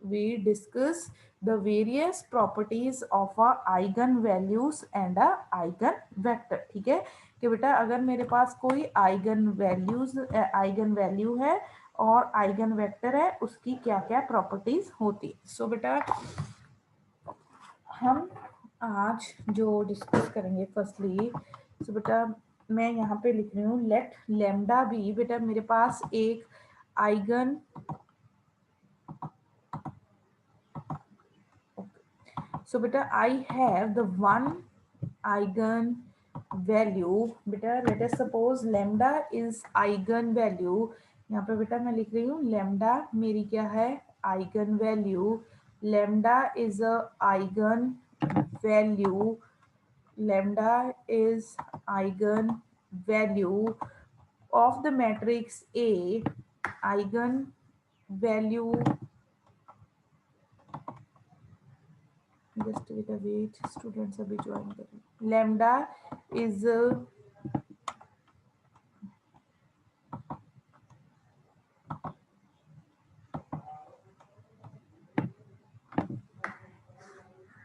we discuss the various properties of a eigen values and a eigen vector. ठीक है कि बेटा अगर मेरे पास कोई आइगन वैल्यू है और आइगन वेक्टर है उसकी क्या क्या प्रॉपर्टीज होती है। सो बेटा हम आज जो डिस्कस करेंगे फर्स्टली, सो बेटा मैं यहाँ पे लिख रही हूँ लेट लेमडा बी। बेटा मेरे पास एक eigen, so beta I have the one eigen value। बेटा let us suppose lambda is eigen value। यहाँ पे बेटा मैं लिख रही हूँ lambda मेरी क्या है eigen value। lambda is a eigen value, lambda is eigen value of the matrix A। eigen value, just बेटा वेट, स्टूडेंट्स अभी ज्वाइन करें। Lambda is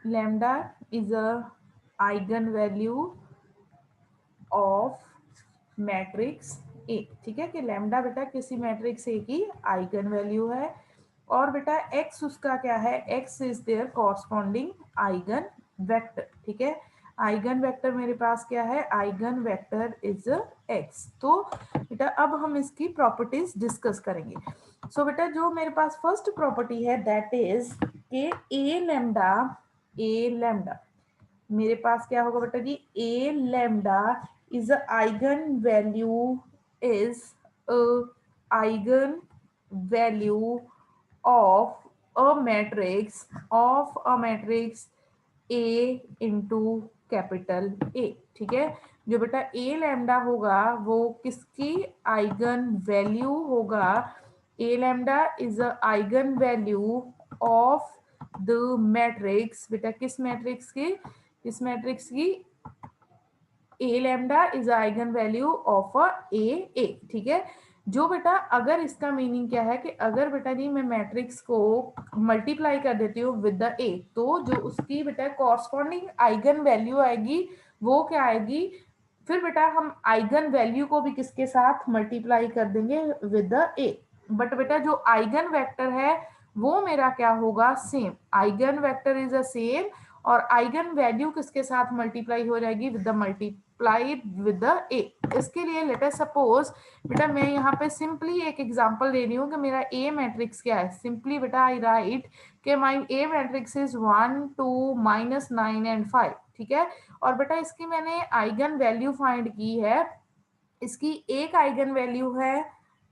lambda is a eigen value of matrix A. ठीक है कि lambda बेटा किसी matrix A की eigen value है और बेटा एक्स उसका क्या है, x is there corresponding eigen vector. ठीक है आइगन वेक्टर मेरे पास क्या है, आइगन वेक्टर इज एक्स। तो बेटा अब हम इसकी प्रॉपर्टीज डिस्कस करेंगे। सो बेटा जो मेरे पास फर्स्ट प्रॉपर्टी है that is k A lambda मेरे पास क्या होगा बेटा जी, A lambda is a eigenvalue, is a eigen value of a matrix A into capital A. ठीक है जो बेटा ए लैम्डा होगा वो किसकी आइगन वैल्यू होगा, A lambda is a eigen value of the matrix. बेटा किस मैट्रिक्स की, इस मैट्रिक्स की A lambda is eigen value of a A. ठीक है जो बेटा अगर इसका मीनिंग क्या है कि अगर बेटा जी मैं मैट्रिक्स को मल्टीप्लाई कर देती हूँ विद द ए तो जो उसकी बेटा कॉरस्पॉन्डिंग आइगन वैल्यू आएगी वो क्या आएगी, फिर बेटा हम आइगन वैल्यू को भी किसके साथ मल्टीप्लाई कर देंगे विद द ए। बट बेटा जो आइगन वेक्टर है वो मेरा क्या होगा, same eigen vector is a same और आइगन वैल्यू किसके साथ मल्टीप्लाई हो जाएगी with the multiply with the ए। इसके लिए लेट अस सपोज बेटा मैं यहाँ पे सिंपली एक एग्जांपल दे रही हूँ कि मेरा ए मैट्रिक्स क्या है। सिंपली बेटा आई राइट कि my A matrix is 1 2 -9 and 5। ठीक है और बेटा इसकी मैंने आइगन वैल्यू फाइंड की है, इसकी एक आइगन वैल्यू है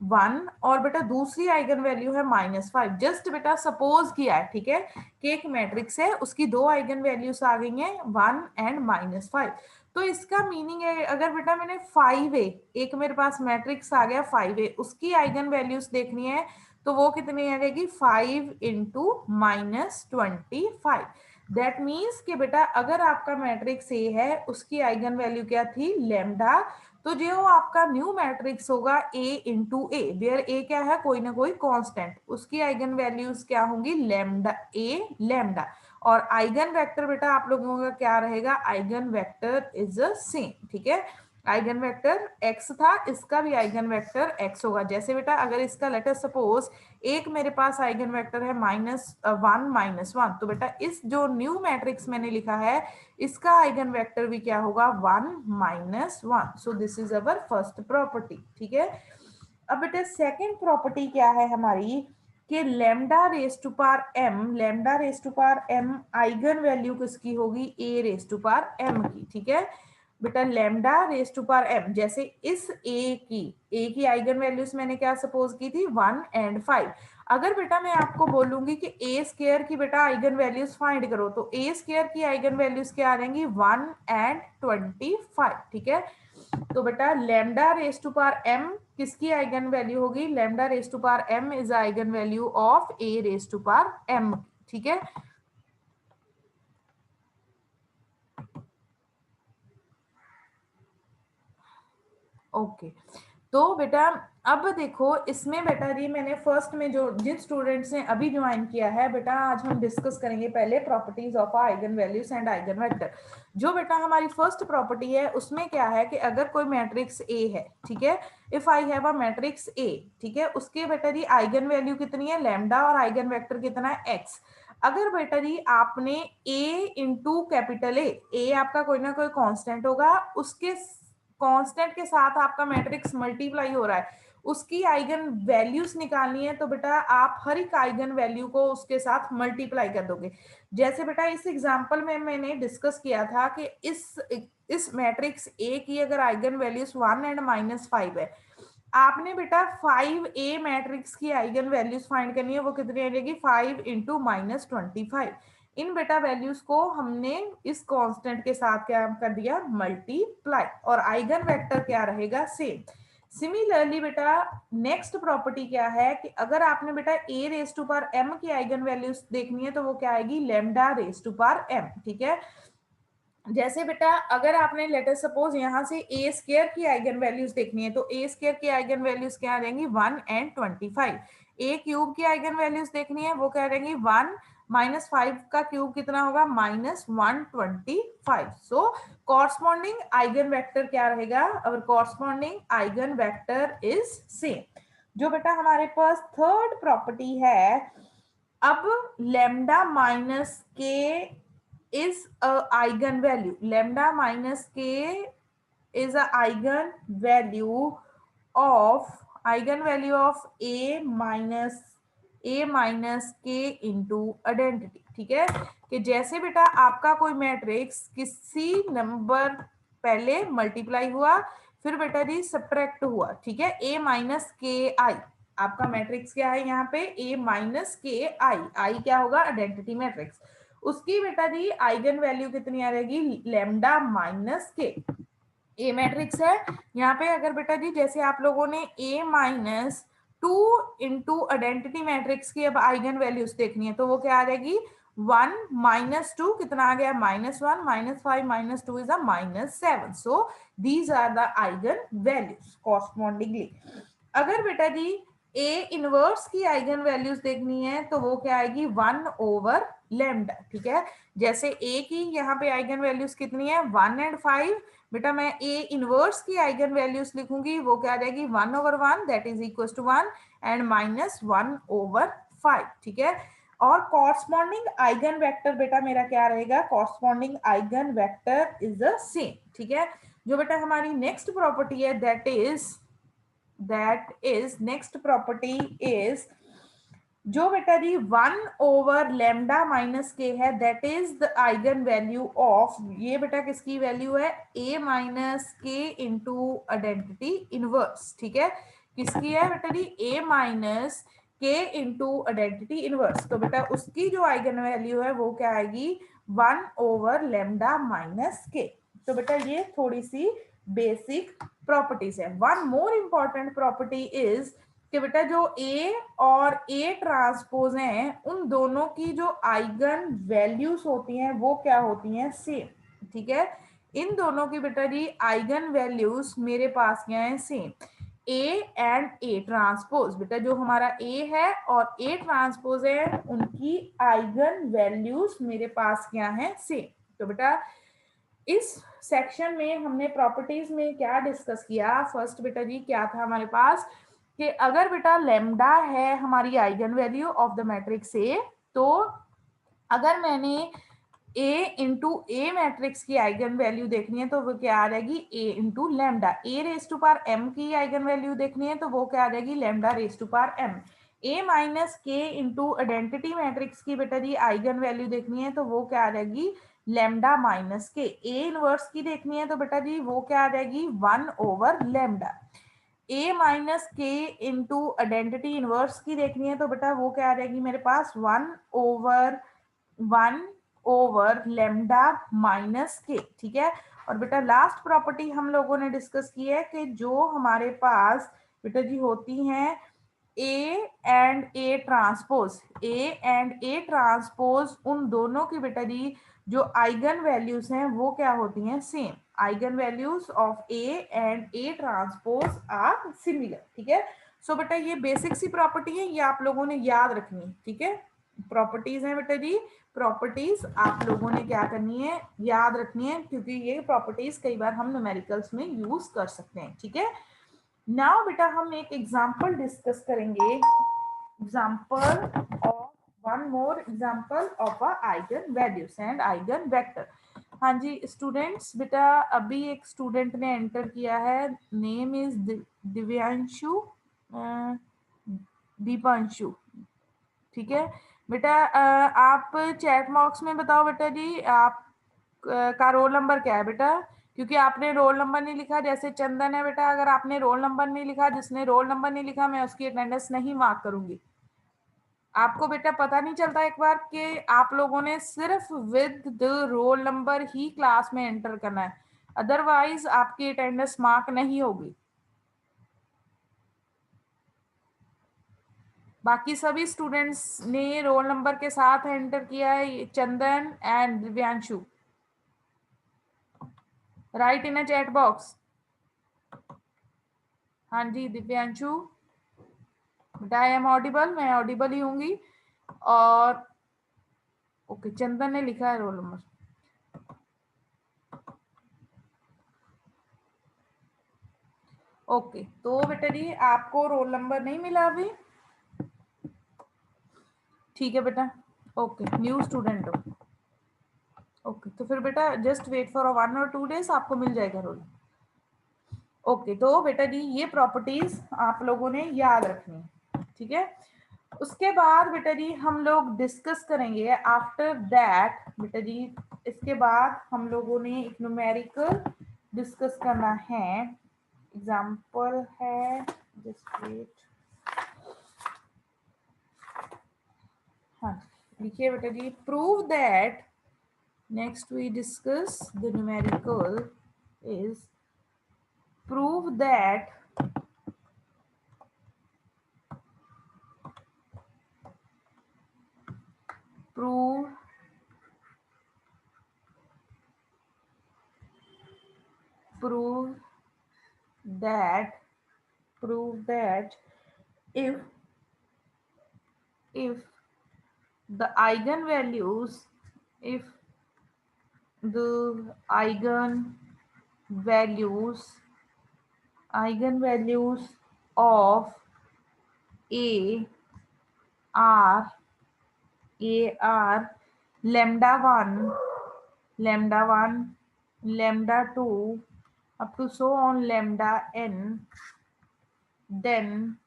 1 और बेटा दूसरी आइगन वैल्यू है -5। जस्ट बेटा सपोज किया है ठीक है कि एक मैट्रिक्स है उसकी दो आइगन वैल्यूज आ गई हैं 1 एंड -5। तो इसका मीनिंग है अगर बेटा मैंने 5a, एक मेरे पास मैट्रिक्स आ गया 5a, उसकी आइगन वैल्यूज देखनी है तो वो कितनी आ जाएगी 5 इंटू -25। दैट मीन्स कि बेटा अगर आपका मैट्रिक्स ए है उसकी आइगन वैल्यू क्या थी लैम्डा, तो जो आपका न्यू मैट्रिक्स होगा ए इंटू ए वेयर ए क्या है कोई ना कोई कांस्टेंट, उसकी आइगन वैल्यूज क्या होंगी लैम्डा ए लैम्डा। और आइगन वेक्टर बेटा आप लोगों का क्या रहेगा, आइगन वेक्टर इज सेम। ठीक है आइगन वेक्टर एक्स था, इसका भी आइगन वेक्टर एक्स होगा। जैसे बेटा अगर इसका लेट अस सपोज एक मेरे पास आइगन वेक्टर है -1 तो बेटा इस जो न्यू मैट्रिक्स मैंने लिखा है इसका आइगन वेक्टर भी क्या होगा 1 -1। So this is our first property. ठीक है अब बेटा सेकंड प्रॉपर्टी क्या है हमारी कि lambda raise to power m, lambda raise to power m eigen value किसकी होगी, A raise to power m की। ठीक है बेटा lambda raise to power m, जैसे इस ए की आइगन वैल्यूज मैंने क्या सपोज की थी 1 एंड 5। अगर बेटा मैं आपको बोलूंगी कि ए स्क्वायर की बेटा आइगन वैल्यूज फाइंड करो तो ए स्क्वायर की आइगन वैल्यूज क्या आ जाएंगी 1 एंड 25। ठीक है तो बेटा lambda raise to power m किसकी आइगन वैल्यू होगी, lambda raise to power m is eigen value of A raise to power m. ठीक है ओके तो बेटा अब देखो इसमें बेटा जी मैंने फर्स्ट में जो जिन स्टूडेंट्स ने अभी ज्वाइन किया है बेटा, आज हम डिस्कस करेंगे पहले properties of eigen values and eigen vector. जो बेटा हमारी फर्स्ट प्रॉपर्टी है उसमें क्या है कि अगर कोई मैट्रिक्स ए है, ठीक है, if I have a matrix ए, ठीक है, उसके बेटा जी आइगन वैल्यू कितनी है लैम्डा और आइगन वेक्टर कितना है एक्स। अगर बेटा जी आपने ए इंटू कैपिटल ए आपका कोई ना कोई कांस्टेंट होगा, उसके कांस्टेंट के साथ आपका मैट्रिक्स मल्टीप्लाई हो रहा है, उसकी आइगन वैल्यूज निकालनी है, तो बेटा आप हर एक आइगन वैल्यू को उसके साथ मल्टीप्लाई कर दोगे। जैसे बेटा इस एग्जांपल में मैंने डिस्कस किया था कि इस मैट्रिक्स ए की अगर आइगन वैल्यूज 1 एंड -5 है, आपने बेटा 5A मैट्रिक्स की आइगन वैल्यूज फाइंड करनी है, वो कितनी आ जाएगी 5 इंटू -25। इन बेटा वैल्यूज को हमने इस कांस्टेंट के साथ क्या कर दिया मल्टीप्लाई, और आइगन वेक्टर क्या रहेगा सेम। सिमिलरली बेटा नेक्स्ट प्रॉपर्टी क्या है कि अगर आपने बेटा a raise to power m की आइगन वैल्यूज देखनी है, तो वो क्या आएगी lambda raise to power m, ठीक है। जैसे बेटा अगर आपने लेटर सपोज यहाँ से ए स्क्वायर की आइगन वैल्यूज देखनी है, तो ए स्क्वायर की आइगन वैल्यूज क्या आ जाएंगी 1 एंड 25। ए क्यूब की आइगन वैल्यूज देखनी है, वो क्या रहेंगी 1 -5 का क्यूब कितना होगा -125। सो कॉरस्पॉन्डिंग आइगन वेक्टर क्या रहेगा, और corresponding eigen vector is same. जो बेटा हमारे पास थर्ड प्रॉपर्टी है, अब लेमडा माइनस के is a eigenvalue, lambda minus k is a eigenvalue of a minus k into identity, ठीक है। कि जैसे बेटा आपका कोई मैट्रिक्स किसी नंबर पहले मल्टीप्लाई हुआ, फिर बेटा जी सब्ट्रैक्ट हुआ, ठीक है, a माइनस के आई, आपका मैट्रिक्स क्या है यहाँ पे a माइनस के आई क्या होगा आइडेंटिटी मैट्रिक्स, उसकी बेटा जी आइगन वैल्यू कितनी आ रहेगी लैम्डा माइनस के। ए मैट्रिक्स है यहाँ पे, अगर बेटा जी जैसे आप लोगों ने ए माइनस 2 इंटू आइडेंटिटी मैट्रिक्स की अब आइगन वैल्यूज देखनी है, तो वो क्या आ जाएगी 1 -2 कितना आ गया -1 -5 -2 is a -7। So these are the eigen values correspondingly. अगर बेटा जी ए इनवर्स की आइगन वैल्यूज देखनी है, तो वो क्या आएगी 1 ओवर लैम्डा, ठीक है। जैसे ए की यहाँ पे आइगन वैल्यूज कितनी है 1 एंड 5, बेटा मैं ए इनवर्स की आइगन वैल्यूज लिखूंगी, वो क्या आ जाएगी 1 over 1 that is equal to 1 and -1 over 5, ठीक है। और कॉरस्पॉन्डिंग आइगन वेक्टर बेटा मेरा क्या रहेगा, corresponding eigen vector is the same, ठीक है। जो बेटा हमारी नेक्स्ट प्रॉपर्टी है that is next property is जो बेटा जी 1 ओवर लैम्डा माइनस के है, that is the eigen value of, ये बेटा किसकी वैल्यू है a minus k into identity inverse, ठीक है। किसकी है बेटा जी a minus k into identity inverse, तो बेटा उसकी जो आइगन वैल्यू है वो क्या आएगी 1 ओवर लैम्डा माइनस के। तो बेटा ये थोड़ी सी बेसिक प्रॉपर्टीज है। One more important property is कि बेटा जो ए और ए ट्रांसपोज हैं, उन दोनों की जो आइगन वैल्यूज होती हैं वो क्या होती हैं सेम, ठीक है। इन दोनों की बेटा जी आइगन वैल्यूज मेरे पास क्या है same, A and A transpose, बेटा जो हमारा ए है और ए ट्रांसपोज है उनकी आइगन वैल्यूज मेरे पास क्या है सेम। तो बेटा इस सेक्शन में हमने प्रॉपर्टीज में क्या डिस्कस किया, फर्स्ट बेटा जी क्या था हमारे पास कि अगर बेटा लेमडा है हमारी eigen value of the matrix A, तो अगर मैंने a इंटू ए मैट्रिक्स की आइगन वैल्यू देखनी है, तो वो क्या आ जाएगी a into lambda. a raise to power m की आइगन वैल्यू देखनी है, तो वो क्या आ जाएगी lambda raise to power m। a minus k into identity matrix की बेटा जी आइगन वैल्यू देखनी है, तो वो क्या आ जाएगी लेमडा माइनस के। a इनवर्स की देखनी है, तो बेटा जी वो क्या आ जाएगी 1 over lambda. a minus k into identity inverse की देखनी है, तो बेटा वो क्या आ जाएगी मेरे पास 1 ओवर लेमडा माइनस के, ठीक है। और बेटा लास्ट प्रॉपर्टी हम लोगों ने डिस्कस की है कि जो हमारे पास बेटा जी होती हैं ए and A transpose, A and A transpose, उन दोनों की बेटा जी जो आइगन वैल्यूज हैं वो क्या होती हैं, same. Eigen values of A and A transpose are similar, ठीक है। सो बेटा ये बेसिक सी प्रॉपर्टी है, ये आप लोगों ने याद रखनी है, ठीक है। प्रॉपर्टीज हैं बेटा जी, प्रॉपर्टीज आप लोगों ने क्या करनी है, याद रखनी है, क्योंकि ये प्रॉपर्टीज कई बार हम न्यूमेरिकल्स में यूज कर सकते हैं, ठीक है। नाउ बेटा हम एक एग्जांपल डिस्कस करेंगे, example of one more example of a eigen values and eigen vector. हाँ जी स्टूडेंट्स, बेटा अभी एक स्टूडेंट ने एंटर किया है, नेम इज दिव्यांशु, दीपांशु, ठीक है। बेटा आप चैट बॉक्स में बताओ बेटा जी आप का रोल नंबर क्या है बेटा, क्योंकि आपने रोल नंबर नहीं लिखा। जैसे चंदन है बेटा, अगर आपने रोल नंबर नहीं लिखा, जिसने रोल नंबर नहीं लिखा मैं उसकी अटेंडेंस नहीं मार्क करूंगी। आपको बेटा पता नहीं चलता एक बार कि आप लोगों ने सिर्फ with the roll number he class में एंटर करना है, अदरवाइज आपकी अटेंडेंस मार्क नहीं होगी। बाकी सभी स्टूडेंट्स ने रोल नंबर के साथ एंटर किया है, Chandan and Divyanshu, right in a chat box. हाँ जी दिव्यांशु, बेटा आई एम ऑडिबल, मैं ऑडिबल ही होंगी। और ओके चंदन ने लिखा है रोल नंबर, ओके। तो बेटा जी आपको रोल नंबर नहीं मिला अभी, ठीक है बेटा, ओके न्यू स्टूडेंट हो, ओके। तो फिर बेटा जस्ट वेट फॉर 1 और 2 डेज, आपको मिल जाएगा रोल। ओके तो बेटा जी ये प्रॉपर्टीज आप लोगों ने याद रखनी है, ठीक है। उसके बाद बेटा जी हम लोग डिस्कस करेंगे आफ्टर दैट बेटा जी, इसके बाद हम लोगों ने एक न्यूमेरिकल डिस्कस करना है, एग्जाम्पल है, जस्ट वेट, हाँ लिखिए बेटा जी, prove that, next we discuss the numerical is prove that prove prove that prove that if the eigenvalues, if the eigenvalues of a are lambda 1, lambda 1, lambda 2 up to so on lambda n, then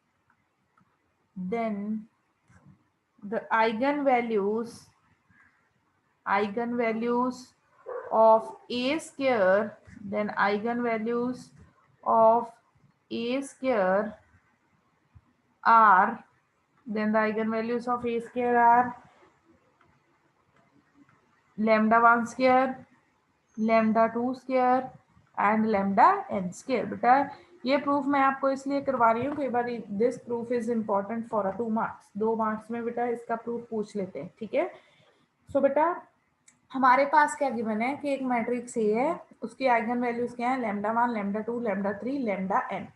the eigenvalues of a square, then eigenvalues of a square are, then the eigenvalues of a square are lambda 1 square, lambda 2 square and lambda n square। बेटा ये proof मैं आपको इसलिए करवा रही हूँ, कई बार this proof is important for 2 marks, 2 marks में बेटा इसका प्रूफ पूछ लेते हैं, ठीक है। सो बेटा हमारे पास क्या गिवन है कि एक मैट्रिक्स ए है, उसकी आइगन वैल्यूज क्या है, lambda 1, lambda 2, lambda 3, lambda n।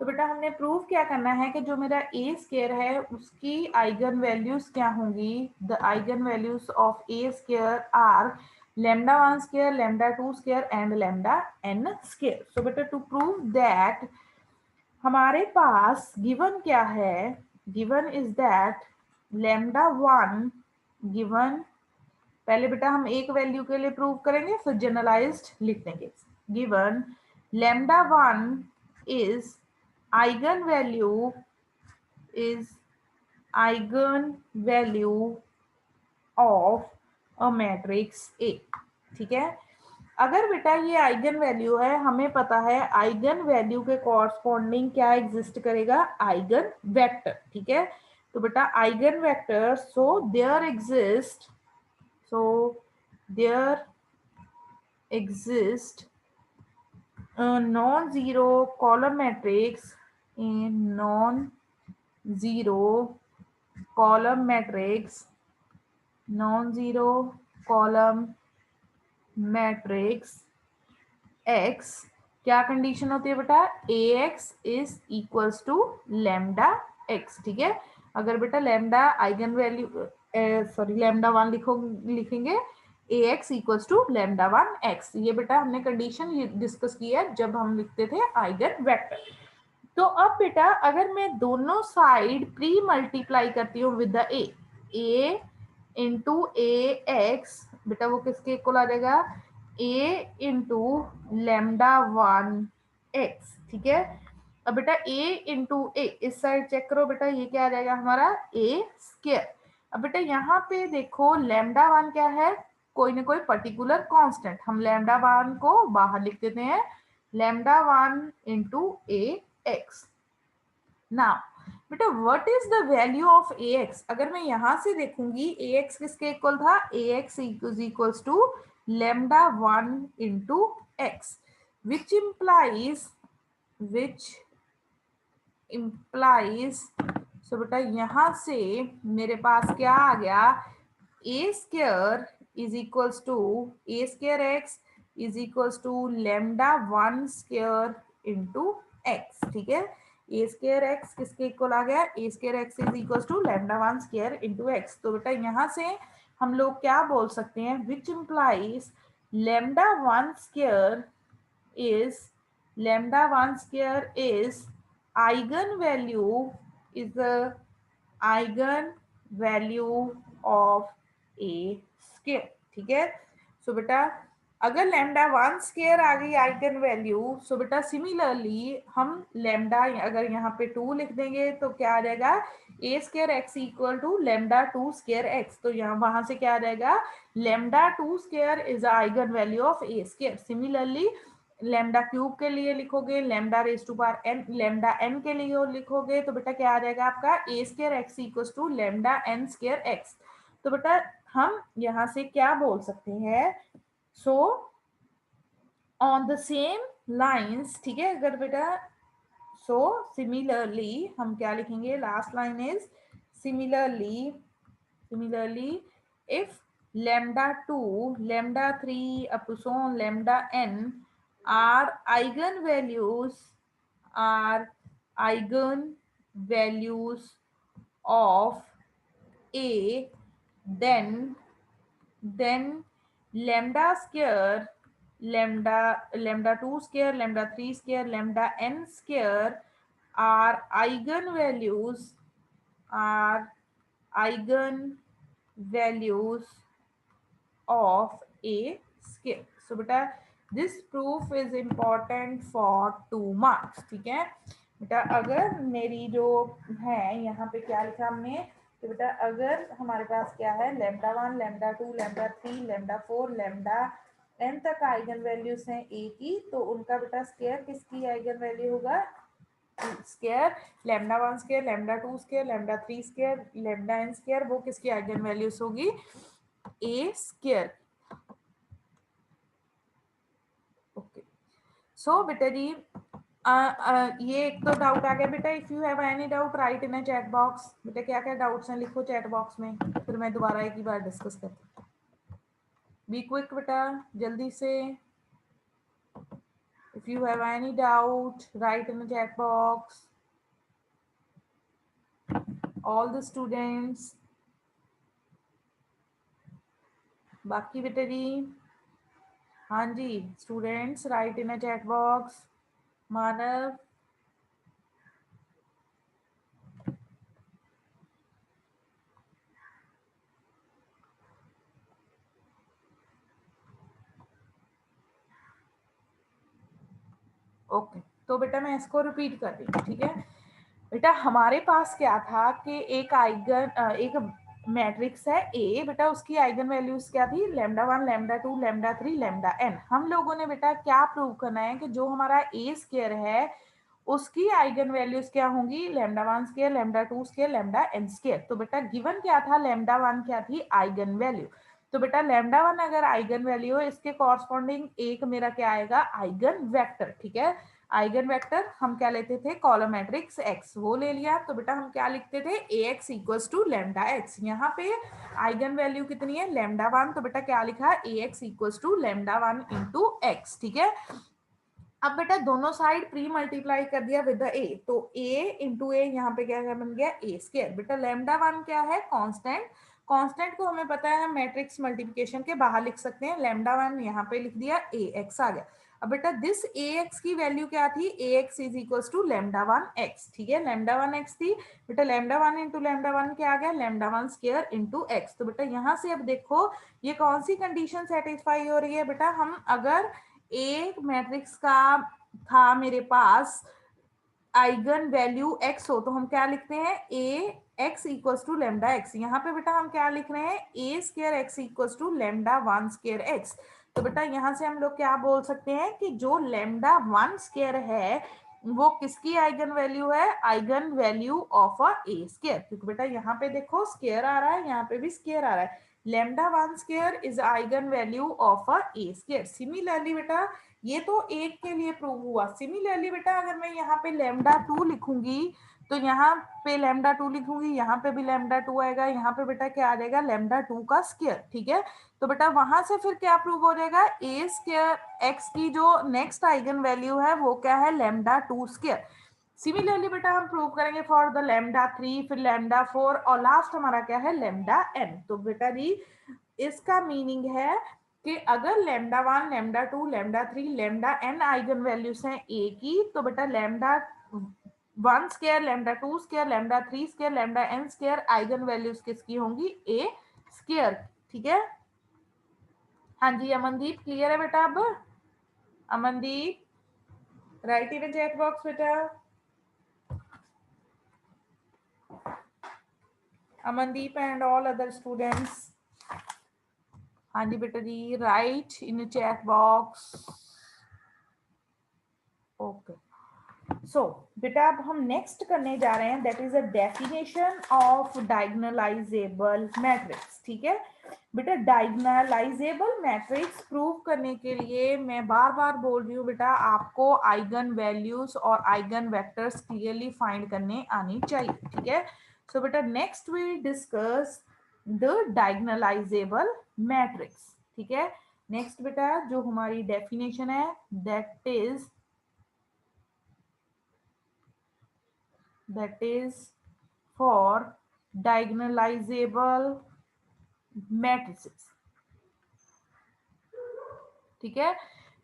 तो बेटा हमने प्रूव क्या करना है कि जो मेरा ए स्क्वायर है उसकी आइगन वैल्यूज क्या होंगी, the eigen values of A square are lambda 1 square, lambda 2 square and lambda n square. So बेटा टू प्रूव दैट हमारे पास गिवन क्या है, given is that lambda 1 given, पहले बेटा हम एक वैल्यू के लिए प्रूव करेंगे फिर जनरलाइज्ड लिख देंगे। Given lambda 1 is eigen value, is eigen value of a matrix ए, ठीक है। अगर बेटा ये आइगन वैल्यू है, हमें पता है आइगन वैल्यू के कॉरस्पॉन्डिंग क्या एग्जिस्ट करेगा, आइगन वेक्टर, ठीक है। तो बेटा eigenvector, so there exist, so there exist a non-zero column matrix, a non-zero zero column matrix, non zero column matrix X, क्या कंडीशन होती है बेटा, A x is equals to lambda X. ठीक है, अगर बेटा lambda eigenvalue sorry lambda one लिखेंगे A x equals to lambda one X, ये बेटा हमने कंडीशन डिस्कस की है जब हम लिखते थे आइगन वेक्टर। तो अब बेटा अगर मैं दोनों साइड प्री मल्टीप्लाई करती हूँ with the A into A x, बेटा वो किसके इक्वल आ जाएगा, ए इंटू लेमडा वन एक्स। ठीक है, अब बेटा ए इंटू ए, इस साइड चेक करो बेटा, ये क्या आ जाएगा हमारा ए स्क्वायर। अब बेटा यहाँ पे देखो लेमडा वन क्या है, कोई ना कोई पर्टिकुलर कांस्टेंट, हम लेमडा वन को बाहर लिख देते हैं, लेमडा वन इंटू ए एक्स। नाउ बेटा what is the value of A x, अगर मैं यहां से देखूंगी ए एक्स किसके इक्वल था, A x is equals to lambda one into X, which implies so बेटा यहां से मेरे पास क्या आ गया, A square is equals to A square X is equals to lambda one square into x. ठीक है, ए स्क्वायर एक्स किसके इक्वल आ गया, A square X is equals to lambda one square into X. तो बेटा यहाँ से हम लोग क्या बोल सकते हैं, which implies lambda one square is lambda 1 square is eigenvalue is the eigenvalue of a square। ठीक है, सो बेटा अगर लैम्डा वन स्केयर आ गई आइगन वैल्यू, सो बेटा सिमिलरली हम लैम्डा अगर यहाँ पे टू लिख देंगे तो क्या आ जाएगा, A square x equal to lambda to square x, तो यहाँ वहां से क्या आ जाएगा, lambda to square is eigen value of A square. Similarly lambda cube के लिए लिखोगे, lambda raise to power n, lambda n के लिए लिखोगे तो बेटा क्या आ जाएगा आपका, A square x equals to lambda n square x. तो बेटा हम यहाँ से क्या बोल सकते हैं, so on the same lines. ठीक है, अगर बेटा सो सिमिलरली हम क्या लिखेंगे, last line is similarly if lambda 2 lambda 3 up to so on lambda n are eigenvalues of a, then lambda square lambda 2 square lambda 3 square lambda n square are eigenvalues of a scale। so beta this proof is important for 2 marks। ठीक है बेटा, अगर मेरी जो है यहाँ पे क्या लिखा हमने, तो बेटा अगर हमारे पास क्या है, lambda one lambda two lambda three lambda four lambda n तक आइगन वैल्यूज हैं ए की, तो उनका बेटा स्क्वायर किसकी आइगन वैल्यू होगा, square lambda one square lambda two square lambda three square lambda n square, वो किसकी आइगन वैल्यूज होगी, ए स्क्वायर। ओके, सो बेटा जी ये एक तो डाउट आ गया बेटा, if you have any doubt write in a chat box. बेटा क्या क्या डाउट्स हैं लिखो चैट बॉक्स में, फिर मैं दोबारा एक ही बार डिस्कस करती हूँ। बी क्विक बेटा, जल्दी से। If you have any doubt write in a chat box, all the students. बाकी बेटा जी, हाँ जी students write in a chat box. Manav, okay तो बेटा मैं इसको रिपीट कर रही हूँ। ठीक है बेटा, हमारे पास क्या था कि एक मैट्रिक्स है ए, बेटा उसकी आइगन वैल्यूज क्या थी, lambda one lambda two lambda three lambda n. हम लोगों ने बेटा क्या प्रूव करना है कि जो हमारा ए स्क्वायर है उसकी आइगन वैल्यूज क्या होंगी, lambda one square lambda two square lambda n square. तो बेटा गिवन क्या था, लैम्डा वन क्या थी, आइगन वैल्यू। तो बेटा लैम्डा वन अगर आइगन वैल्यू है, इसके कॉरस्पॉन्डिंग एक मेरा क्या आएगा, आइगन वेक्टर। ठीक है, आइगन वेक्टर हम क्या लेते थे, कॉलम मैट्रिक्स एक्स, वो ले लिया तो बेटा हम क्या लिखते थे, A x equals to lambda x. यहाँ पे आइगन वैल्यू कितनी है, लेमडा 1, तो बेटा क्या लिखा, A x equals to lambda 1 into x. ठीक है, अब बेटा दोनों साइड प्री मल्टीप्लाई कर दिया विद द ए, तो ए इंटू ए यहाँ पे क्या बन गया, ए स्क्वायर। बेटा लेमडा 1 क्या है, कांस्टेंट, कांस्टेंट को हमें पता है हम मैट्रिक्स मल्टीप्लिकेशन के बाहर लिख सकते हैं, लेमडा 1 यहाँ पे लिख दिया, ए एक्स आ गया। अब बेटा दिस ए एक्स की वैल्यू क्या थी, A x is equal to lambda 1 x. ठीक है, लेमडा 1 एक्स थी, बेटा लेमडा 1 इंटू लेमडा 1 क्या आ गया, लेमडा 1 स्क्वायर इंटू एक्स। तो बेटा यहाँ से अब देखो ये कौन सी कंडीशन सेटिस्फाई हो रही है, बेटा हम अगर एक मैट्रिक्स का था मेरे पास आइगन वैल्यू एक्स हो तो हम क्या लिखते हैं, A x equals to lambda x. यहाँ पे बेटा हम क्या लिख रहे हैं, A square x equals to lambda 1 square x. तो बेटा यहाँ से हम लोग क्या बोल सकते हैं कि जो लेमडा 1 स्क्वायर है वो किसकी आइगन वैल्यू है, eigen value of a A square, क्योंकि बेटा यहाँ पे देखो स्क्वायर आ रहा है, यहाँ पे भी स्क्वायर आ रहा है, lambda 1 square is eigen value of a A square. Similarly बेटा ये तो एक के लिए प्रूव हुआ, सिमिलरली बेटा अगर मैं यहाँ पे लेमडा 2 लिखूंगी तो यहाँ पे लेमडा 2 लिखूंगी, यहाँ पे भी लेमडा 2 आएगा, यहाँ पे बेटा क्या आ जाएगा, लेमडा 2 का स्क्वायर। ठीक है, तो बेटा वहां से फिर क्या प्रूव हो जाएगा, ए स्क्वायर एक्स की जो नेक्स्ट आइगन वैल्यू है वो क्या है, लेमडा 2 स्क्वायर। सिमिलरली बेटा हम प्रूव करेंगे फॉर द लेमडा 3, फिर लेमडा 4 और लास्ट हमारा क्या है, लेमडा एन। तो बेटा जी इसका मीनिंग है कि अगर lambda 1, lambda 2, lambda 3, lambda n eigen values हैं ए की, तो बेटा lambda 1 square, lambda 2 square, lambda 3 square, lambda n square eigen values किसकी होंगी, ए स्क्वायर। ठीक है, हाँ जी अमनदीप क्लियर है बेटा, अब Amandeep write in chat box बेटा, Amandeep and all other students, हाँ जी बेटा जी write in chat box. Okay, so बेटा अब हम नेक्स्ट करने जा रहे हैं, that is a definition of diagonalizable matrix. ठीक है बेटा, डायगोनलाइजेबल मैट्रिक्स प्रूव करने के लिए मैं बार बार बोल रही हूँ बेटा आपको आइगन वैल्यूज और आइगन वेक्टर्स क्लियरली फाइंड करने आनी चाहिए। ठीक है, सो बेटा next we discuss the diagonalizable matrix. ठीक है, नेक्स्ट बेटा जो हमारी डेफिनेशन है that is for diagonalizable matrices। ठीक है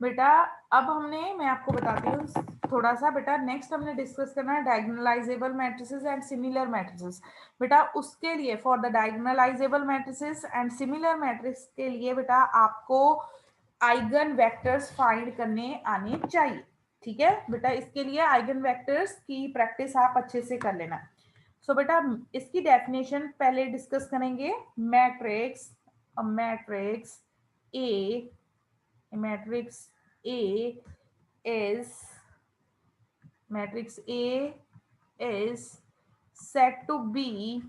बेटा, अब मैं आपको बताती हूँ थोड़ा सा बेटा, नेक्स्ट हमने डिस्कस करना है diagonalisable matrices and similar matrices. बेटा उसके लिए for the diagonalisable matrices and similar matrix के लिए बेटा आपको आइगन वेक्टर्स फाइंड करने आने चाहिए। ठीक है बेटा, इसके लिए आइगन वेक्टर्स की प्रैक्टिस आप अच्छे से कर लेना। सो बेटा इसकी डेफिनेशन पहले डिस्कस करेंगे, matrix matrix A matrix A is matrix A is said to be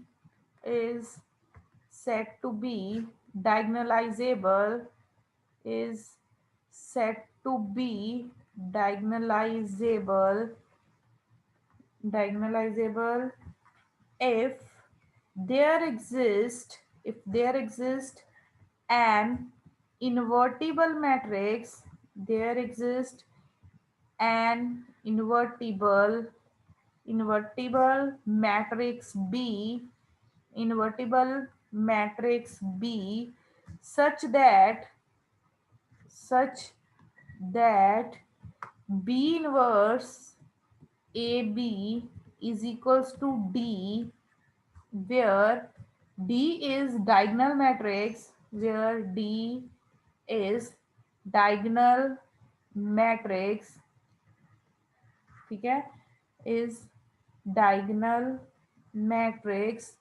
diagonalizable, is said to be diagonalizable if there exists an invertible matrix, there exists an invertible matrix B, invertible matrix B such that B inverse AB is equals to D, where D is diagonal matrix, where D is diagonal matrix, ठीक है, is diagonal matrix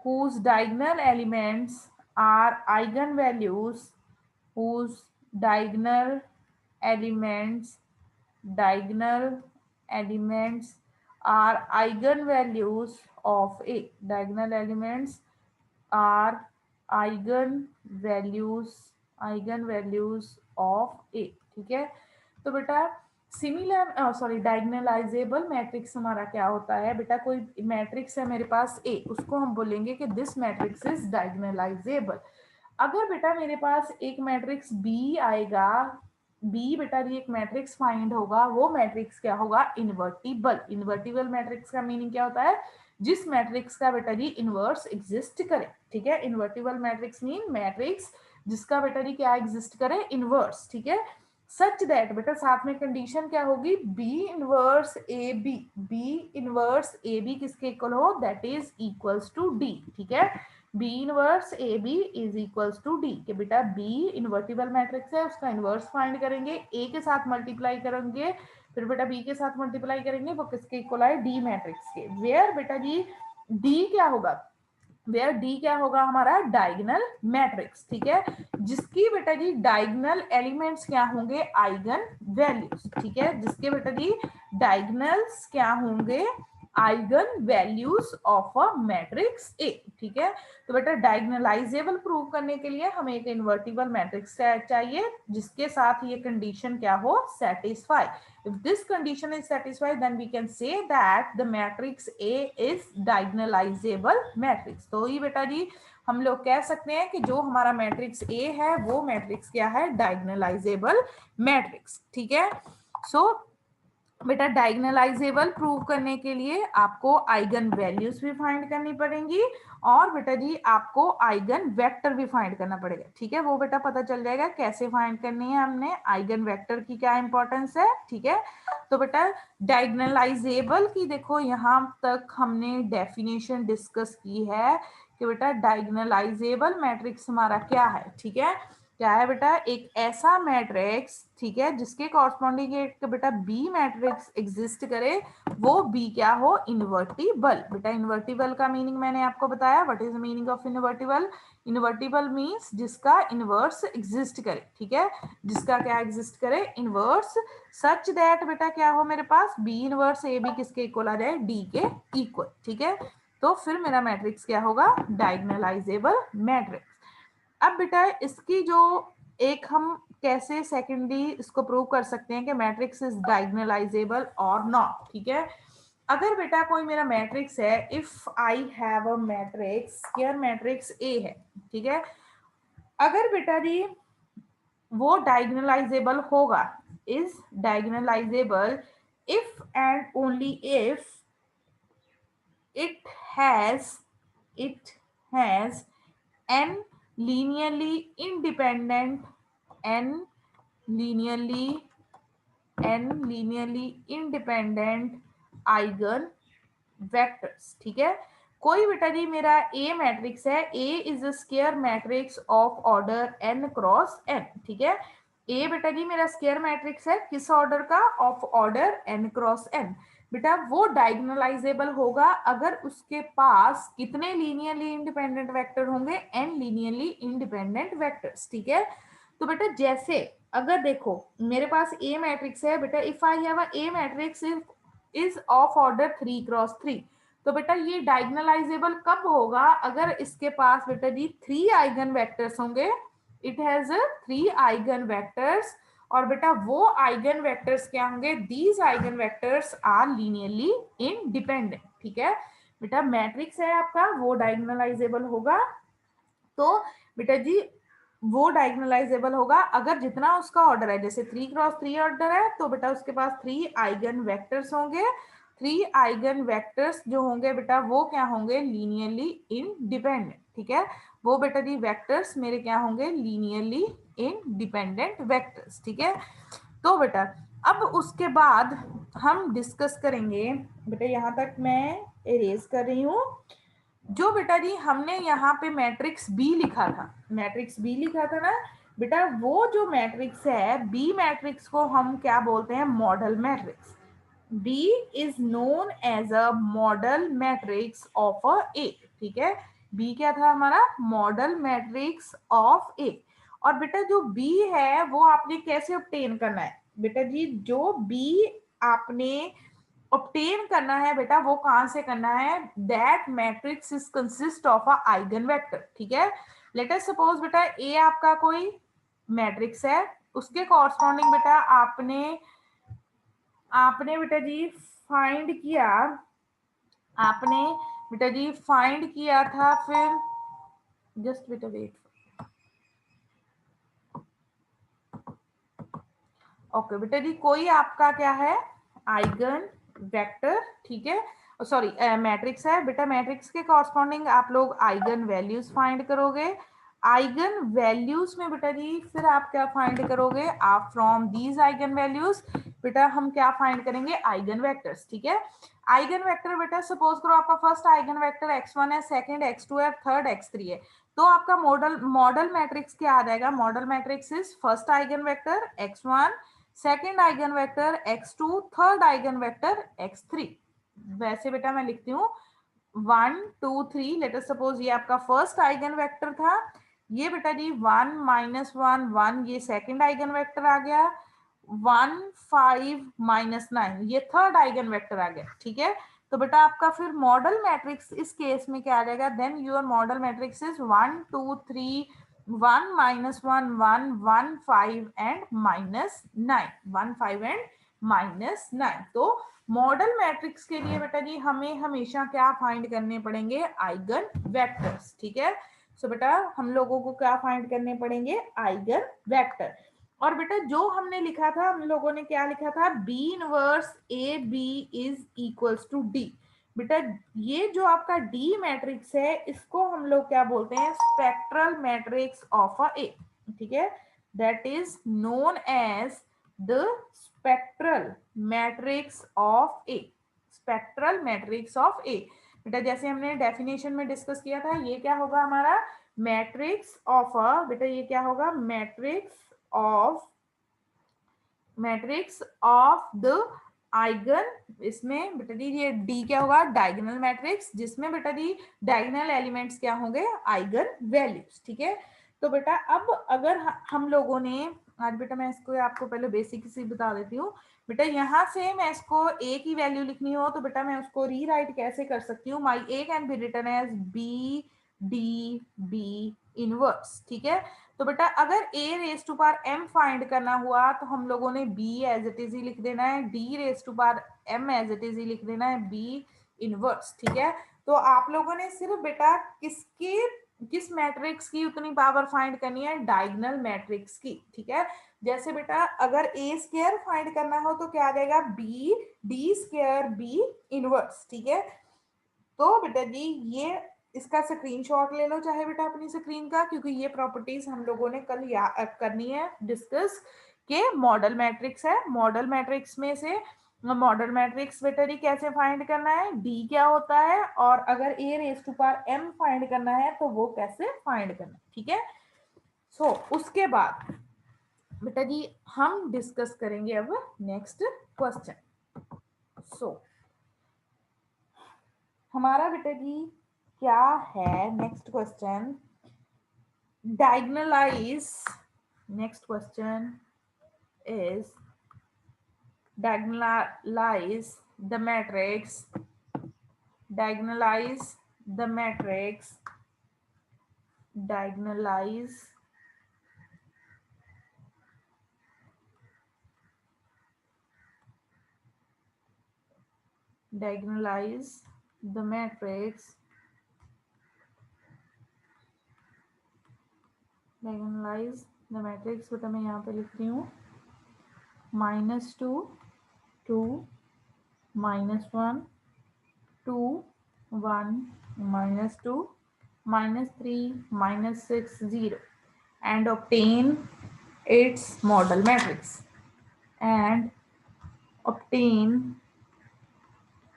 whose diagonal elements are eigenvalues, whose diagonal elements are eigenvalues of A. Diagonal elements are eigenvalues of A। ठीक है, तो बेटा similar sorry diagonalisable matrix हमारा क्या होता है बेटा, कोई मैट्रिक्स है मेरे पास ए, उसको हम बोलेंगे कि दिस मैट्रिक्स इज डायगोनलाइजेबल। अगर बेटा मेरे पास एक मैट्रिक्स बी आएगा, बी बेटा जी एक मैट्रिक्स फाइंड होगा, वो मैट्रिक्स क्या होगा, इन्वर्टिबल। इन्वर्टिबल मैट्रिक्स का मीनिंग क्या होता है, जिस मैट्रिक्स का बेटा जी इनवर्स एग्जिस्ट करे, ठीक है। इन्वर्टिबल मैट्रिक्स मीन मैट्रिक्स जिसका बेटा जी क्या एग्जिस्ट करे, इनवर्स, ठीक है। सच दैट बेटा साथ में कंडीशन क्या होगी, B inverse A B, B inverse A B किसके इक्वल हो, that is equals to D, ठीक है। B inverse A B is equals to D, कि बेटा बी इन्वर्टिबल मैट्रिक्स है, उसका इनवर्स फाइंड करेंगे, ए के साथ मल्टीप्लाई करेंगे, फिर बेटा बी के साथ मल्टीप्लाई करेंगे, वो किसके इक्वल आए, डी मैट्रिक्स के। वेयर बेटा जी डी क्या होगा, वेयर डी क्या होगा हमारा, डायगोनल मैट्रिक्स, ठीक है, जिसकी बेटा जी डायगोनल एलिमेंट्स क्या होंगे, आइगन वैल्यूज, ठीक है, जिसके बेटा जी डायगोनल्स क्या होंगे, eigen values of a matrix ए, ठीक है। तो बेटा डायगोनलाइजेबल प्रूव करने के लिए हमें एक इन्वर्टिबल मैट्रिक्स चाहिए जिसके साथ ये कंडीशन क्या हो, satisfy. If this condition is satisfied, then we can say that the matrix A is diagonalizable matrix. तो ये बेटा जी हम लोग कह सकते हैं कि जो हमारा मैट्रिक्स A है वो मैट्रिक्स क्या है, डायगोनलाइजेबल मैट्रिक्स, ठीक है। सो बेटा डायगोनलाइजेबल प्रूव करने के लिए आपको आइगन वैल्यूज भी फाइंड करनी पड़ेंगी और बेटा जी आपको आइगन वेक्टर भी फाइंड करना पड़ेगा, ठीक है। वो बेटा पता चल जाएगा कैसे फाइंड करनी है, हमने आइगन वेक्टर की क्या इंपॉर्टेंस है, ठीक है। तो बेटा डायगोनलाइजेबल की देखो यहाँ तक हमने डेफिनेशन डिस्कस की है कि बेटा डायगोनलाइजेबल मैट्रिक्स हमारा क्या है, ठीक है। क्या है बेटा, एक ऐसा मैट्रिक्स, ठीक है, जिसके कॉरस्पॉन्डिंग एक बेटा बी मैट्रिक्स एग्जिस्ट करे, वो बी क्या हो, इन्वर्टिबल। बेटा इन्वर्टिबल का मीनिंग मैंने आपको बताया, what is the meaning of invertible, invertible means जिसका इनवर्स एग्जिस्ट करे, ठीक है, जिसका क्या एग्जिस्ट करे, इनवर्स, सच दैट बेटा क्या हो मेरे पास, बी इनवर्स ए बी किसके इक्वल आ जाए, डी के इक्वल, ठीक है। तो फिर मेरा मैट्रिक्स क्या होगा, डायगोनलाइजेबल मैट्रिक्स। अब बेटा इसकी जो एक हम कैसे सेकेंडली इसको प्रूव कर सकते हैं कि मैट्रिक्स इज डायगोनलाइजेबल और नॉट, ठीक है। अगर बेटा कोई मेरा मैट्रिक्स है, if I have a matrix, square matrix A है, ठीक है, अगर बेटा जी वो डायगोनलाइजेबल होगा, is diagonalisable if and only if it has it has n linearly independent n linearly independent eigen vectors, ठीक है। कोई बेटा जी मेरा ए मैट्रिक्स है, A is a square matrix of order n cross n, ठीक है। ए बेटा जी मेरा स्क्वायर मैट्रिक्स है, किस ऑर्डर का, of order n cross n। बेटा वो डायगोनलाइजेबल होगा अगर उसके पास कितने लीनियरली इंडिपेंडेंट वेक्टर होंगे, n लीनियरली इंडिपेंडेंट वेक्टर्स, ठीक है। तो बेटा जैसे अगर देखो मेरे पास ए मैट्रिक्स है बेटा, if I have a A matrix is of order 3 cross 3, तो बेटा ये डायगोनलाइजेबल कब होगा, अगर इसके पास बेटा जी 3 आइगन वेक्टर्स होंगे, इट हैज 3 आइगन वेक्टर्स, और बेटा वो आइगन वेक्टर्स क्या होंगे, these eigen vectors are linearly independent, ठीक है। बेटा मैट्रिक्स है आपका, वो डायगोनलाइजेबल होगा, तो बेटा जी वो डायगोनलाइजेबल होगा अगर जितना उसका ऑर्डर है, जैसे 3 क्रॉस 3 ऑर्डर है, तो बेटा उसके पास 3 आइगन वेक्टर्स होंगे, 3 आइगन वेक्टर्स जो होंगे बेटा वो क्या होंगे, लीनियरली इंडिपेंडेंट, ठीक है। वो बेटा जी वेक्टर्स मेरे क्या होंगे, लीनियरली इंडिपेंडेंट वेक्टर्स, ठीक है। तो बेटा अब उसके बाद हम डिस्कस करेंगे, बेटा यहाँ तक मैं इरेज कर रही हूँ, जो बेटा जी हमने यहाँ पे मैट्रिक्स बी लिखा था, मैट्रिक्स बी लिखा था ना बेटा, वो जो मैट्रिक्स है बी मैट्रिक्स को हम क्या बोलते हैं, modal matrix. B is known as a modal matrix of a A, ठीक है। बी क्या था हमारा, मॉडल मैट्रिक्स ऑफ ए। और बेटा जो बी है वो आपने कैसे ऑब्टेन करना है, बेटा जी जो बी आपने ऑब्टेन करना है बेटा वो कहां से करना है, that matrix is consist of a eigen vector, ठीक है। लेट अस सपोज बेटा ए आपका कोई मैट्रिक्स है, उसके कॉरस्पॉन्डिंग बेटा आपने आपने बेटा जी फाइंड किया, आपने बेटा जी फाइंड किया था, फिर जस्ट बेटा वेट, ओके बेटा जी, कोई आपका क्या है आइगन वेक्टर, ठीक है, सॉरी मैट्रिक्स है बेटा, मैट्रिक्स के कॉरस्पॉन्डिंग आप लोग आइगन वैल्यूज फाइंड करोगे। आइगन वैल्यूज में बेटा जी फिर आप क्या फाइंड करोगे, आप फ्रॉम दीज आइगन वैल्यूज बेटा हम क्या फाइंड करेंगे, आइगन वेक्टर्स, ठीक है। आइगन वेक्टर बेटा सपोज करो आपका फर्स्ट आइगन वेक्टर x1 है, सेकंड x2 है, थर्ड x3 है, तो आपका मॉडल मॉडल मैट्रिक्स क्या आ जाएगा, model matrix is first eigen vector x1, second eigen vector x2, third eigen vector x3। वैसे बेटा मैं लिखती हूँ 1 2 3, लेट अस सपोज ये आपका फर्स्ट आइगन वेक्टर था, ये बेटा जी 1 - 1 1, ये सेकेंड आइगन वेक्टर आ गया, 1 5 - 9 ये थर्ड आइगन वेक्टर आ गया, ठीक है। तो बेटा आपका फिर मॉडल मैट्रिक्स इस केस में क्या आ जाएगा, then your modal matrix is 1 2 3 1 - 1 1 1 5 and -9, तो मॉडल मैट्रिक्स के लिए बेटा जी हमें हमेशा क्या फाइंड करने पड़ेंगे, आइगन वेक्टर्स, ठीक है। सो बेटा हम लोगों को क्या फाइंड करने पड़ेंगे, आइगन वेक्टर। और बेटा जो हमने लिखा था, हम लोगों ने क्या लिखा था, B inverse A B is equals to D. बेटा ये जो आपका डी मैट्रिक्स है इसको हम लोग क्या बोलते हैं, spectral matrix of a A, ठीक है, that is known as the spectral matrix of A, spectral matrix of A. बेटा जैसे हमने डेफिनेशन में डिस्कस किया था, ये क्या होगा हमारा मैट्रिक्स ऑफ अ, बेटा ये क्या होगा, मैट्रिक्स ऑफ द आइगन, इसमें बेटा दी ये डी क्या होगा, डायगोनल मैट्रिक्स, जिसमें बेटा दी डायगोनल एलिमेंट्स क्या होंगे, आइगन वैल्यूज, ठीक है। तो बेटा अब अगर हम लोगों ने आज बेटा मैं इसको आपको पहले बेसिक सी बता देती हूँ, बेटा यहाँ से मैं इसको ए की वैल्यू लिखनी हो तो बेटा मैं उसको रीराइट कैसे कर सकती हूँ, my A can be written as B D B inverse, ठीक है। तो बेटा अगर a raise to power m find करना हुआ तो हम लोगों ने b एज इट इज ही लिख देना है, d raise to power m as it is ही लिख देना है, b इनवर्स, ठीक है। तो आप लोगों ने सिर्फ बेटा किस मैट्रिक्स की उतनी पावर फाइंड करनी है, डायगोनल मैट्रिक्स की, ठीक है। जैसे बेटा अगर a स्क्वायर फाइंड करना हो तो क्या आ जाएगा, b d square b inverse, ठीक है। तो बेटा जी ये इसका स्क्रीनशॉट ले लो चाहे बेटा अपनी स्क्रीन का, क्योंकि ये प्रॉपर्टीज हम लोगों ने कल करनी है डिस्कस, के मॉडल मैट्रिक्स है, मॉडल मैट्रिक्स में से मॉडल मैट्रिक्स बेटा जी कैसे फाइंड करना है, डी क्या होता है, और अगर A raise to power m find करना है तो वो कैसे फाइंड करना है, ठीक है। सो उसके बाद बेटा जी हम डिस्कस करेंगे अब नेक्स्ट क्वेश्चन। सो हमारा बेटा जी क्या है next question, diagonalize, next question is diagonalize the matrix, diagonalize the matrix, diagonalize diagonalize the matrix, diagonalize the matrix, बेटा मैं यहाँ पे लिख रही हूँ -2 2 -1 2 1 -2 -3 -6 0 and obtain its model matrix and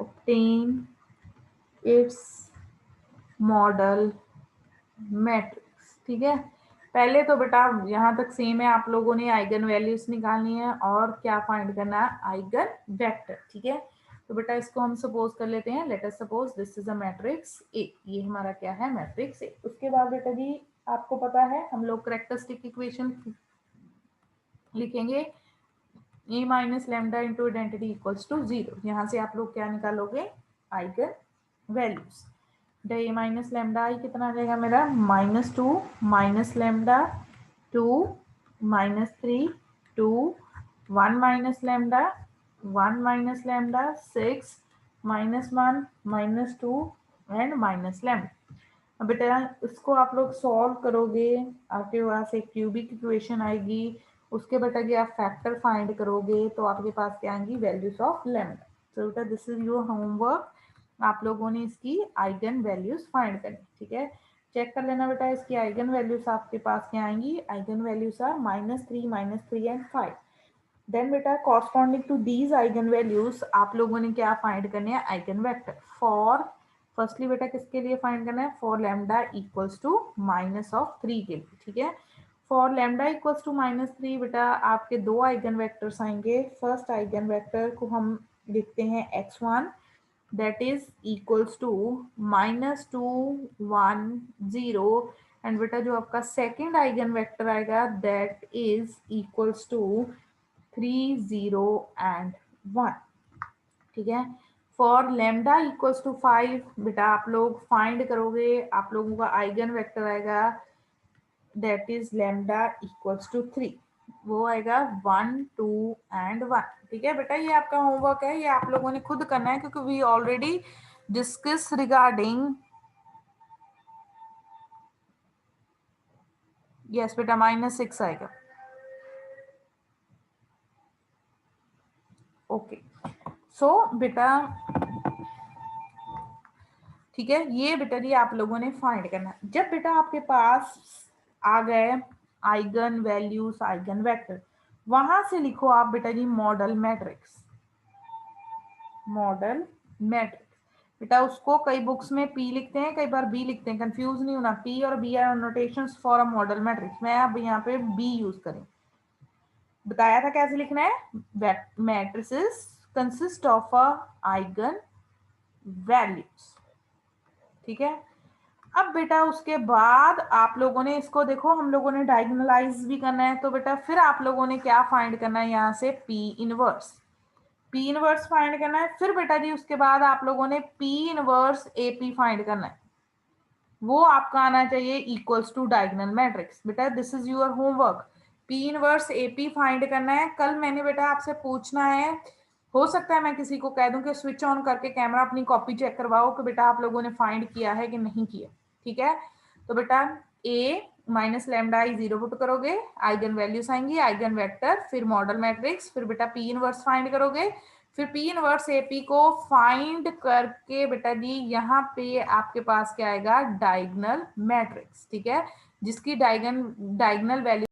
obtain its model matrix, ठीक है। पहले तो बेटा यहाँ तक सेम है, आप लोगों ने आइगन वैल्यूज निकालनी है और क्या फाइंड करना है, आइगन वेक्टर, ठीक है। तो बेटा इसको हम सपोज कर लेते हैं, let us suppose this is a matrix ए, ये हमारा क्या है, मैट्रिक्स ए। उसके बाद बेटा जी आपको पता है हम लोग कैरेक्टरिस्टिक इक्वेशन लिखेंगे, A minus lambda into identity equals to 0, यहाँ से आप लोग क्या निकालोगे, eigen values. A minus lambda I कितना आ जाएगा मेरा, -2 minus lambda 2 -3 2 1 minus lambda 1 minus lambda, 6 -1 -2 and minus lambda. अब बेटा इसको आप लोग सॉल्व करोगे, आपके पास एक क्यूबिक इक्वेशन आएगी, उसके बेटा कि आप फैक्टर फाइंड करोगे तो आपके पास क्या आएंगी, वैल्यूज ऑफ लैम्डा। तो बेटा दिस इज योर होमवर्क, आप लोगों ने इसकी आइगन वैल्यूज फाइंड करनी, ठीक है। चेक कर लेना बेटा, इसकी आइगन वैल्यूज आपके पास क्या आएंगी, eigen values are -3 and 5। Then बेटा corresponding to these eigen values आप लोगों ने क्या फाइंड करने हैं, आइगन वेक्टर फॉर, फर्स्टली बेटा किसके लिए फाइंड करना है, फॉर लैम्डा इक्वल्स टू -3 के लिए, ठीक है। फॉर लैम्डा इक्वल्स टू -3 बेटा आपके दो आइगन वेक्टर्स आएंगे। फर्स्ट आइगन वेक्टर को हम लिखते हैं x1, that is equals to -2 1 0, and बेटा जो आपका सेकेंड आइगन वेक्टर आएगा that is equals to 3 0 and 1, ठीक है। फॉर लैम्डा इक्वल्स टू 5 बेटा आप लोग फाइंड करोगे, आप लोगों का आइगन वेक्टर आएगा that is lambda equals to 3, वो आएगा 1 2 एंड 1, ठीक है बेटा। ये आपका होमवर्क है, ये आप लोगों ने खुद करना है क्योंकि we already discuss regarding, yes बेटा -6 आएगा, ओके। सो बेटा ठीक है, ये बेटा जी आप लोगों ने फाइंड करना है। जब बेटा आपके पास आ गए आइगन वैल्यूज, आइगन वेक्टर, वहां से लिखो आप बेटा जी मॉडल मैट्रिक्स, मॉडल मैट्रिक्स। बेटा उसको कई बुक्स में पी लिखते हैं, कई बार बी लिखते हैं, कंफ्यूज नहीं होना, पी और B are notations for a modal matrix, मैं अब यहाँ पे बी यूज करें, बताया था कैसे लिखना है, matrices consist of a eigen values, ठीक है। अब बेटा उसके बाद आप लोगों ने इसको देखो, हम लोगों ने डायगोनलाइज भी करना है, तो बेटा फिर आप लोगों ने क्या फाइंड करना है, यहाँ से P inverse, P inverse find करना है। फिर बेटा जी उसके बाद आप लोगों ने पी इनवर्स एपी फाइंड करना है, वो आपका आना चाहिए इक्वल्स टू डायगोनल मैट्रिक्स। बेटा this is your homework, P inverse AP find करना है। कल मैंने बेटा आपसे पूछना है, हो सकता है मैं किसी को कह दूं कि स्विच ऑन करके कैमरा अपनी कॉपी चेक करवाओ कि बेटा आप लोगों ने फाइंड किया है कि नहीं किया, ठीक है। तो बेटा ए माइनस लैम्डा आई 0 पुट करोगे, आइगन वैल्यूज आएंगी, आइगन वेक्टर, फिर मॉडल मैट्रिक्स, फिर बेटा पी इनवर्स फाइंड करोगे, फिर पी इनवर्स एपी को फाइंड करके बेटा जी यहाँ पे आपके पास क्या आएगा, डायगोनल मैट्रिक्स, ठीक है, जिसकी डायगोनल वैल्यू